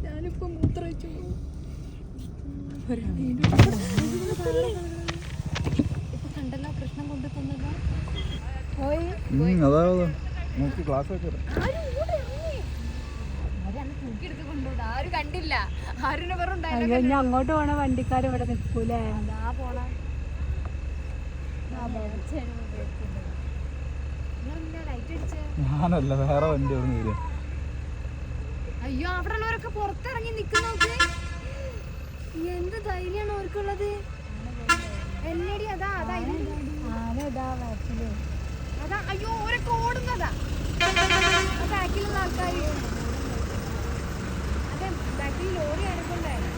ഞാനിപ്പോ മൂത്രമൊഴിച്ചു കണ്ടല്ലോ പ്രശ്നം കൊണ്ടു തന്നല്ലോ തൂക്കിയെടുത്ത് കൊണ്ടുപോകും ആരും കണ്ടില്ല ആരും വെറും അങ്ങോട്ട് പോണ വണ്ടിക്കാർ ഇവിടെ നിൽക്കൂലേ അതാ പോണ ഞാനല്ല വേറെ വണ്ടി വരും. അയ്യോ അവിടെ ഉള്ളവരൊക്കെ പുറത്തിറങ്ങി നിക്കുന്നോക്ക് എന്ത് ധൈര്യാണ് അവർക്കുള്ളത് എന്നടി അതാ അതാ അതാ അയ്യോ ഓരൊക്കെ ഓടുന്നതാ ബാക്കിലുള്ള ആൾക്കാർ അതെ ബാക്കിൽ ലോറി ആരൊക്കെ ഉണ്ടായിരുന്നു